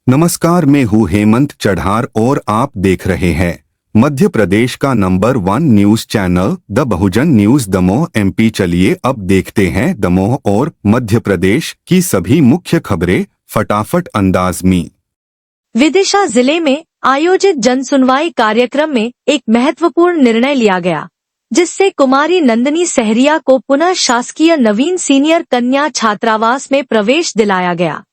नमस्कार, मैं हूँ हेमंत चढ़ार और आप देख रहे हैं मध्य प्रदेश का number 1 news channel the Bahujan news Damoh MP। चलिए अब देखते हैं दमोह और मध्य प्रदेश की सभी मुख्य खबरें फटाफट अंदाज में। विदिशा जिले में आयोजित जनसुनवाई कार्यक्रम में एक महत्वपूर्ण निर्णय लिया गया, जिससे कुमारी नंदिनी सहरिया को पुनः शासकीय नवीन सीनियर कन्या छात्रावास में प्रवेश दिलाया गया।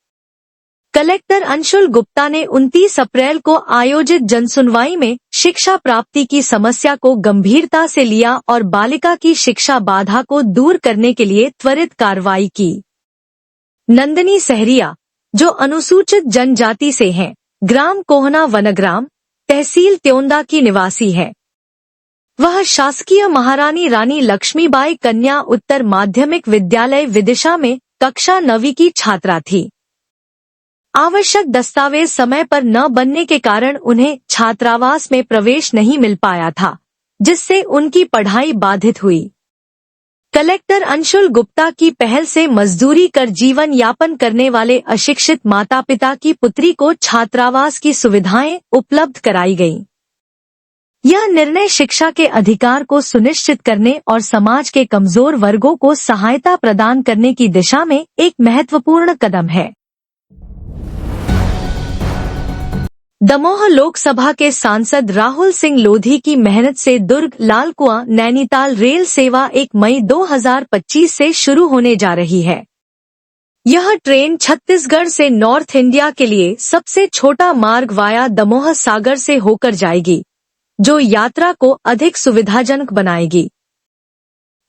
कलेक्टर अंशुल गुप्ता ने 29 अप्रैल को आयोजित जनसुनवाई में शिक्षा प्राप्ति की समस्या को गंभीरता से लिया और बालिका की शिक्षा बाधा को दूर करने के लिए त्वरित कार्रवाई की। नंदिनी सहरिया, जो अनुसूचित जनजाति से हैं, ग्राम कोहना वनग्राम, तहसील त्योंदा की निवासी है। वह शासकीय महारानी रानी लक्ष्मीबाई कन्या उत्तर माध्यमिक विद्यालय विदिशा में कक्षा 9वीं की छात्रा थी। आवश्यक दस्तावेज समय पर न बनने के कारण उन्हें छात्रावास में प्रवेश नहीं मिल पाया था, जिससे उनकी पढ़ाई बाधित हुई। कलेक्टर अंशुल गुप्ता की पहल से मजदूरी कर जीवन यापन करने वाले अशिक्षित माता पिता की पुत्री को छात्रावास की सुविधाएं उपलब्ध कराई गईं। यह निर्णय शिक्षा के अधिकार को सुनिश्चित करने और समाज के कमजोर वर्गों को सहायता प्रदान करने की दिशा में एक महत्वपूर्ण कदम है। दमोह लोकसभा के सांसद राहुल सिंह लोधी की मेहनत से दुर्ग लालकुआं नैनीताल रेल सेवा 1 मई 2025 से शुरू होने जा रही है। यह ट्रेन छत्तीसगढ़ से नॉर्थ इंडिया के लिए सबसे छोटा मार्ग वाया दमोह सागर से होकर जाएगी, जो यात्रा को अधिक सुविधाजनक बनाएगी।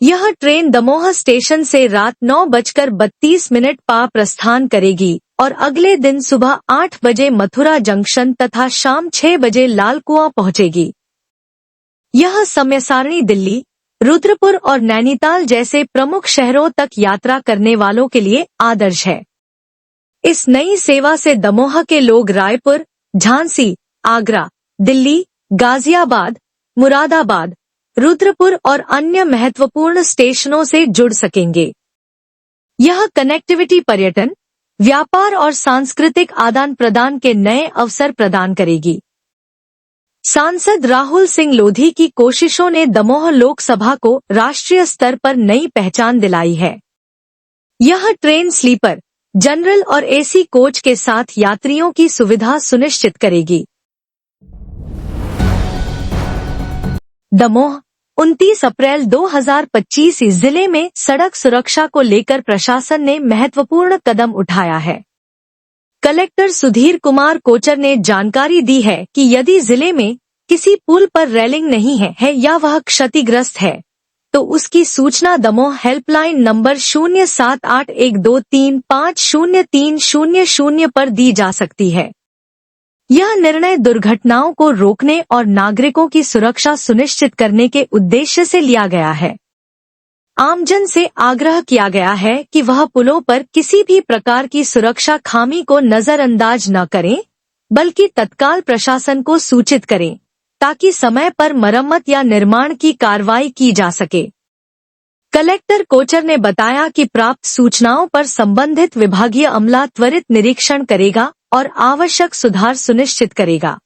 यह ट्रेन दमोह स्टेशन से रात 9:32 पर प्रस्थान करेगी और अगले दिन सुबह 8 बजे मथुरा जंक्शन तथा शाम 6 बजे लालकुआं पहुंचेगी। यह समय सारणी दिल्ली, रुद्रपुर और नैनीताल जैसे प्रमुख शहरों तक यात्रा करने वालों के लिए आदर्श है। इस नई सेवा से दमोह के लोग रायपुर, झांसी, आगरा, दिल्ली, गाजियाबाद, मुरादाबाद, रुद्रपुर और अन्य महत्वपूर्ण स्टेशनों से जुड़ सकेंगे। यह कनेक्टिविटी पर्यटन, व्यापार और सांस्कृतिक आदान प्रदान के नए अवसर प्रदान करेगी। सांसद राहुल सिंह लोधी की कोशिशों ने दमोह लोकसभा को राष्ट्रीय स्तर पर नई पहचान दिलाई है। यह ट्रेन स्लीपर, जनरल और AC कोच के साथ यात्रियों की सुविधा सुनिश्चित करेगी। दमोह 29 अप्रैल 2025 जिले में सड़क सुरक्षा को लेकर प्रशासन ने महत्वपूर्ण कदम उठाया है। कलेक्टर सुधीर कुमार कोचर ने जानकारी दी है कि यदि जिले में किसी पुल पर रेलिंग नहीं है या वह क्षतिग्रस्त है, तो उसकी सूचना दमोह हेल्पलाइन नंबर 078123503000 पर दी जा सकती है। यह निर्णय दुर्घटनाओं को रोकने और नागरिकों की सुरक्षा सुनिश्चित करने के उद्देश्य से लिया गया है। आमजन से आग्रह किया गया है कि वह पुलों पर किसी भी प्रकार की सुरक्षा खामी को नजरअंदाज न करें, बल्कि तत्काल प्रशासन को सूचित करें, ताकि समय पर मरम्मत या निर्माण की कार्रवाई की जा सके। कलेक्टर कोचर ने बताया कि प्राप्त सूचनाओं पर संबंधित विभागीय अमला त्वरित निरीक्षण करेगा और आवश्यक सुधार सुनिश्चित करेगा।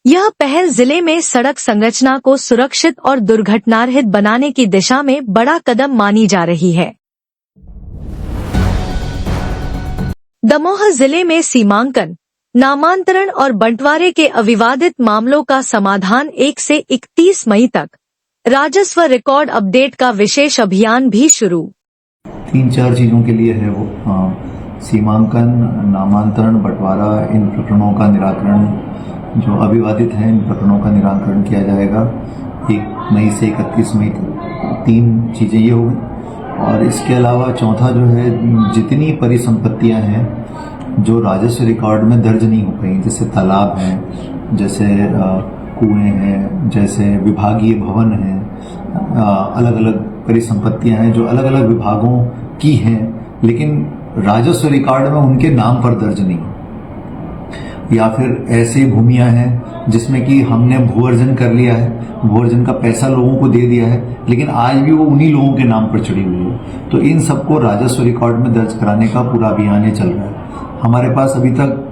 यह पहल जिले में सड़क संरचना को सुरक्षित और दुर्घटनारहित बनाने की दिशा में बड़ा कदम मानी जा रही है। दमोह जिले में सीमांकन, नामांतरण और बंटवारे के अविवादित मामलों का समाधान 1 से 31 मई तक राजस्व रिकॉर्ड अपडेट का विशेष अभियान भी शुरू। 3-4 चीजों के लिए है वो सीमांकन, नामांतरण, बंटवारा, इन प्रकरणों का निराकरण जो अविवादित हैं, इन प्रकरणों का निराकरण किया जाएगा 1 मई से 31 मई तक। 3 चीजें ये हो गई। और इसके अलावा चौथा जो है, जितनी परिसंपत्तियां हैं जो राजस्व रिकॉर्ड में दर्ज नहीं हो पाई, जैसे तालाब हैं, जैसे कुएं हैं, जैसे विभागीय भवन हैं, अलग अलग परिसंपत्तियां हैं जो अलग अलग विभागों की हैं, लेकिन राजस्व रिकॉर्ड में उनके नाम पर दर्ज नहीं, या फिर ऐसी भूमियां हैं जिसमें कि हमने भूअर्जन कर लिया है, भूअर्जन का पैसा लोगों को दे दिया है, लेकिन आज भी वो उन्हीं लोगों के नाम पर चढ़ी हुई है। तो इन सबको राजस्व रिकॉर्ड में दर्ज कराने का पूरा अभियान ये चल रहा है। हमारे पास अभी तक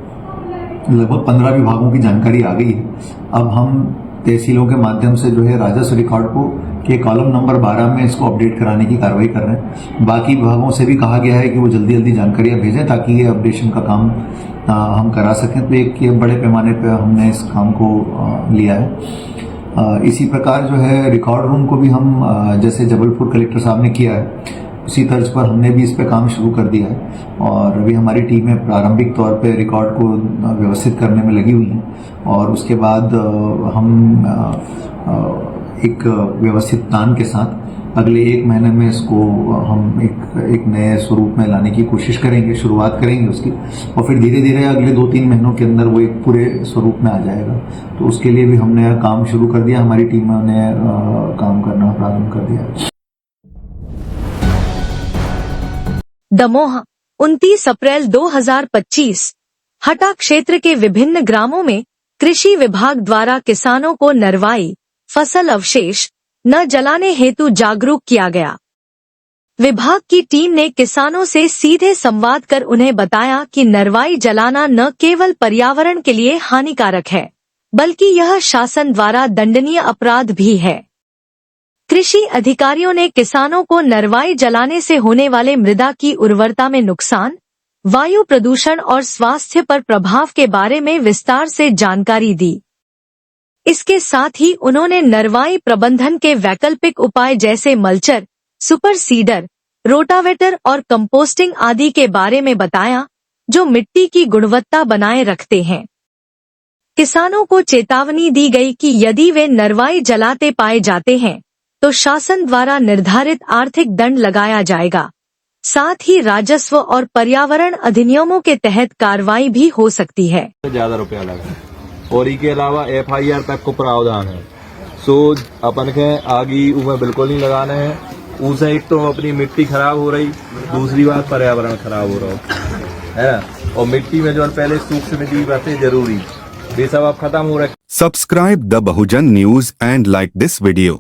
लगभग 15 विभागों की जानकारी आ गई है। अब हम तहसीलों के माध्यम से जो है राजस्व रिकॉर्ड को के कॉलम नंबर 12 में इसको अपडेट कराने की कार्रवाई कर रहे हैं। बाकी विभागों से भी कहा गया है कि वो जल्दी जल्दी जानकारियां भेजें ताकि ये अपडेशन का काम हम करा सकें। तो एक ये बड़े पैमाने पर हमने इस काम को लिया है। इसी प्रकार जो है रिकॉर्ड रूम को भी हम जैसे जबलपुर कलेक्टर साहब ने किया है उसी तर्ज पर हमने भी इस पे काम शुरू कर दिया है और अभी हमारी टीमें प्रारंभिक तौर पे रिकॉर्ड को व्यवस्थित करने में लगी हुई हैं और उसके बाद हम एक व्यवस्थित प्लान के साथ अगले 1 महीने में इसको हम एक नए स्वरूप में लाने की कोशिश करेंगे, शुरुआत करेंगे उसकी और फिर धीरे धीरे अगले 2-3 महीनों के अंदर वो एक पूरे स्वरूप में आ जाएगा। तो उसके लिए भी हमने काम शुरू कर दिया, हमारी टीमों ने काम करना प्रारंभ कर दिया। दमोह 29 अप्रैल 2025 हटा क्षेत्र के विभिन्न ग्रामों में कृषि विभाग द्वारा किसानों को नरवाई फसल अवशेष न जलाने हेतु जागरूक किया गया। विभाग की टीम ने किसानों से सीधे संवाद कर उन्हें बताया कि नरवाई जलाना न केवल पर्यावरण के लिए हानिकारक है बल्कि यह शासन द्वारा दंडनीय अपराध भी है। कृषि अधिकारियों ने किसानों को नरवाई जलाने से होने वाले मृदा की उर्वरता में नुकसान, वायु प्रदूषण और स्वास्थ्य पर प्रभाव के बारे में विस्तार से जानकारी दी। इसके साथ ही उन्होंने नरवाई प्रबंधन के वैकल्पिक उपाय जैसे मल्चर, सुपर सीडर, रोटावेटर और कंपोस्टिंग आदि के बारे में बताया जो मिट्टी की गुणवत्ता बनाए रखते हैं। किसानों को चेतावनी दी गई कि यदि वे नरवाई जलाते पाए जाते हैं तो शासन द्वारा निर्धारित आर्थिक दंड लगाया जाएगा। साथ ही राजस्व और पर्यावरण अधिनियमों के तहत कार्रवाई भी हो सकती है। ज्यादा रुपया लगा और इसके अलावा FIR तक को प्रावधान है। सो अपन के आगे उमें बिल्कुल नहीं लगाना है। उसे एक तो अपनी मिट्टी खराब हो रही, दूसरी बात पर्यावरण खराब हो रहा है ना। और मिट्टी में जो पहले सूक्ष्म जीव बातें जरूरी ये सब अब खत्म हो रहा है। Subscribe the Bahujan news and like this video.